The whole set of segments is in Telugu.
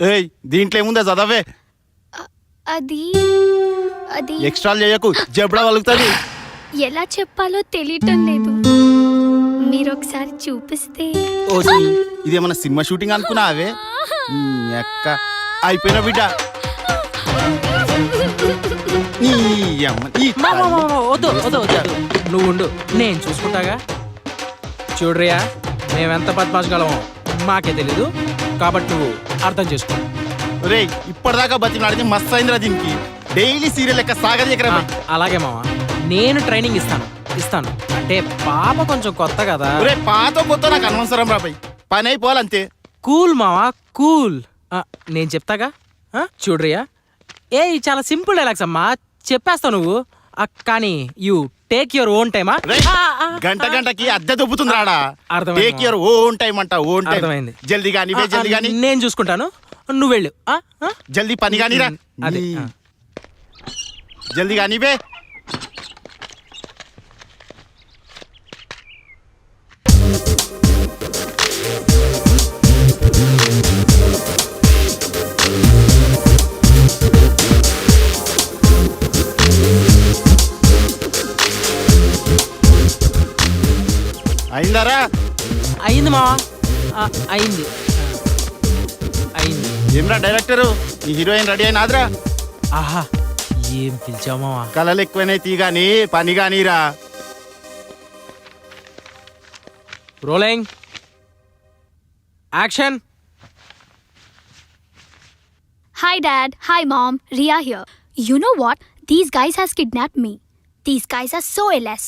ఏయ్ దీంట్లో ఏముందా చదవే. అది అది ఎక్స్ట్రా చేయకు, జబ్బడా వలుగుతుంది. ఎలా చెప్పాలో తెలియటం లేదు. మీరు ఒకసారి చూపిస్తే. ఓ ఇదేమన్నా సినిమా షూటింగ్ అనుకున్నావే? ఎక్క అయిపోయిన బిడ్డ. నువ్వు ఉండు, నేను చూసుకుంటాగా. చూడరియా, మేమెంత బద్మాషగలమో మాకే తెలీదు, కాబట్టి నువ్వు అర్థం చేసుకో. రే ఇప్పటిదాకా బతిలాడితే మస్తు అయిందిరా దీనికి. డైలీ సీరియల్ లెక్క సాగదీకరా. అలాగే మావా, నేను ట్రైనింగ్ ఇస్తాను. అంటే పాప కొంచెం కొత్త కదా. రే పాత కొత్త నాకు అనవసరం రాబాయ్, పని అయిపోవాలంతే. కూల్ మావా కూల్. నేను చెప్తాగా. చూడరియా, చాలా సింపుల్ డైలాగ్స్ అమ్మా, చెప్పేస్తావు నువ్వు. కానీ యూ టేక్ యువర్ ఓన్ టైమా. గంట గంటకి అద్దె దొబ్బుతుంది రాడా. టేక్ యువర్ ఓన్ టైం అంట. ఓన్ టైం అర్థమైంది. జల్దీ కానీ జల్దీ కానీ. నేను చూసుకుంటాను, నువ్వు వెళ్ళు. జల్దీ పని కానీ రా. అదే జల్దీ కానీ బే. అయిందారా? అయింది మావా, అయింది. ఏమ్రా డైరెక్టరు, ఈ హీరోయిన్ రెడీ అయినాదిరా? ఆహా, ఏం పిలిచావు మావా. కళలు ఎక్కువనే తీగాని పని కానీరా. Rolling action. Hi Dad, hi Mom, Ria here. You know what? These guys has kidnapped me. These guys are so LS.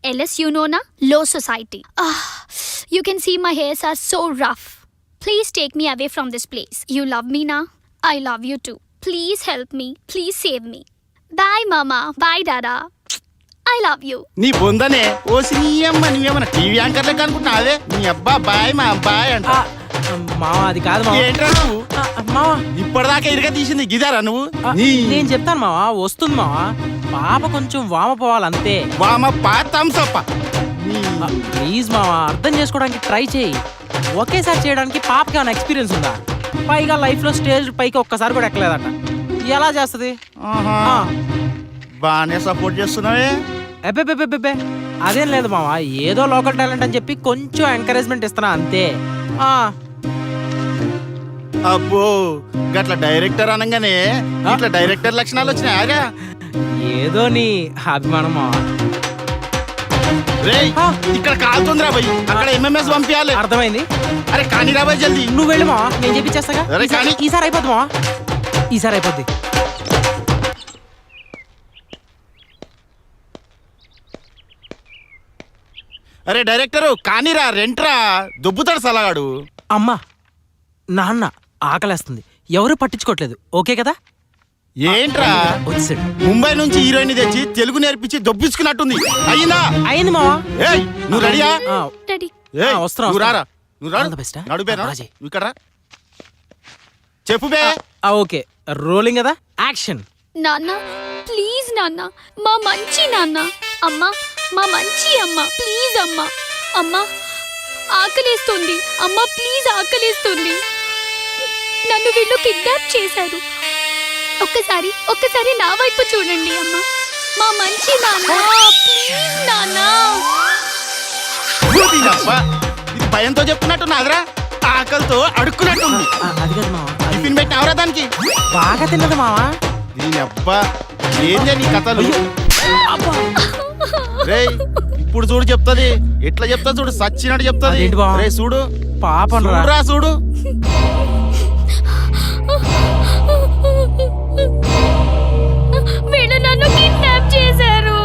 LS, you know na? Low society. You can see my hairs are so rough. Please take me away from this place. You love me na? I love you too. Please help me. Please save me. Bye Mama. Bye Dada. I love you. నీ బొందనే ఓ సినియమ్మ, నువ్వేమన్నా టీవీ యాంకర్ లెక్క అనుకుంటున్నావే? నీ అబ్బా బాయ్ మా బాయ్ అంట. మావా అది కాదు మావా. ఏంట్రా నువ్వు మావా ఇప్పటిదాకా ఇరుగా తీసింది గిదారా నువ్వు? నేను చెప్తాను మావా, వస్తుంది మావా. పాప కొంచెం వామ పోవాలంతే. వామ పాతంసప్ప. ప్లీజ్ మావా, అర్థం చేసుకోవడానికి ట్రై చేయి. ఒకేసారి చేయడానికి పాపకి ఏమైనా ఎక్స్పీరియన్స్ ఉందా? పైగా లైఫ్ లో స్టేజ్ పైకి ఒక్కసారి కూడా ఎక్కలేదట. ఎలా చేస్తుంది? బానే సపోర్ట్ చేస్తున్నావే. అబ్బే అదేం లేదు మావా, ఏదో లోకల్ టాలెంట్ అని చెప్పి కొంచెం ఎంకరేజ్మెంట్ ఇస్తున్నా అంతే. అబ్బో గట్ల డైరెక్టర్ అనగానే ఇట్లా డైరెక్టర్ లక్షణాలు వచ్చినాయా? ఏదో నీ అభిమానం మావా. రేయ్ ఇక్కడ కాలుతుందిరా భయ్, అక్కడ ఎంఎంఎస్ పంపించాలి. అర్థమైంది. అరే కానీ రా భయ్ జల్దీ. నువ్వు వెళ్ళి మావా, నేను చెప్పించేస్తాగా. ఈసారి అయిపోద్ది మావా, ఈసారి అయిపోద్ది. అరే డైరెక్టరు కానీరా, రెంట్రా, దొబ్బుతాడు సలగాడు. అమ్మా నాన్న ఆకలేస్తుంది, ఎవరు పట్టించుకోవట్లేదు. ఓకే కదా? ఏంట్రా వచ్చాడు. ముంబై నుంచి హీరోయిన్ తెచ్చి తెలుగు నేర్పించి దొబ్బించుకున్నట్టుంది. అయ్యిందా? అయింది మావా. ఏయ్ నువ్వు రెడీయా? Ready. వస్తున్నా. నువ్వు రారా, నువ్వు రా. బెస్ట్. నడుపేనా నువ్వు ఇక్కడ రా. చెప్పు బే. ఓకే, రోలింగ్ కదా, యాక్షన్. నాన్న ప్లీజ్ నాన్న, మా మంచి నాన్న. అమ్మా మా మంచి అమ్మ, ప్లీజ్ అమ్మా. అమ్మా ఆకలేస్తుంది అమ్మా, ప్లీజ్ ఆకలేస్తుంది. నన్ను వీళ్ళు కిడ్నాప్ చేశారు. ఒక్కసారి నా వైపు చూడండి అమ్మా. మా మంచి నాన్న, ప్లీజ్ నాన్న. ఇది భయంతో చెప్తున్నట్టు నాదరా, ఆకలితో అడుక్కున్నట్టుంది. అది కదా మావా, టిఫిన్ పెట్టినవరా దానికి? బాగా తిన్నది మావా. దీని అబ్బా ఏందే నీ కథలు? రేయ్ ఇప్పుడు చూడు చెప్తాది, ఎట్లా చెప్తా చూడు, సచ్చినట్టు చెప్తాది. రే చూడు పాపం రా చూడు. వీళ్ళు నన్ను కిడ్నాప్ చేశారు.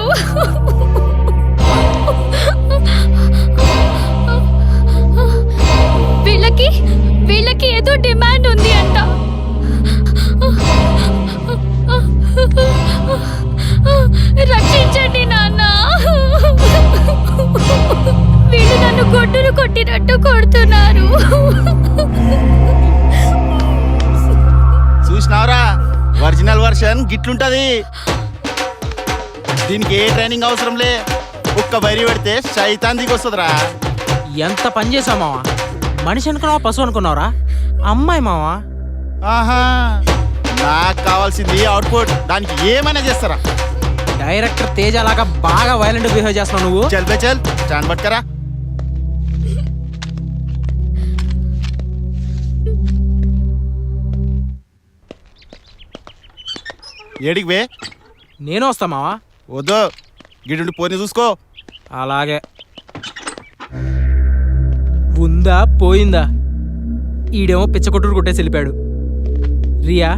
వీళ్ళకి ఏదో డిమాండ్ ఉంది అంట. రక్షించండి నాన్న. వీళ్ళు నన్ను గొడ్డును కొట్టినట్టు కొడుతున్నారు. చూసినావరా, ఒరిజినల్ వర్షన్ గిట్లుంటది. దీనికి ఏ ట్రైనింగ్ అవసరం లే, ఒక్క వరి పెడితే శైతాన్ దిగి వస్తుందిరా. ఎంత పని చేసావు మావా, మనిషి అనుకున్నావా పశువు అనుకున్నావురా? అమ్మాయి మావా. ఆహా, నాకు కావాల్సింది అవుట్పుట్. దానికి ఏమైనా చేస్తారా? డైరెక్టర్ తేజ లాగా బాగా వైలెంట్ బిహేవ్ చేస్తున్నావు నువ్వు. చల్ బే చల్, స్టాండ్ పట్టుకరా. ఏడికి బే? నేను వస్తా మావా. వద్దు, గిడుండి పోనీ చూసుకో. అలాగే. ఉందా పోయిందా? ఈడేమో పిచ్చకొట్టుడు కొట్టేసి వెళ్ళిపోయాడు. రియా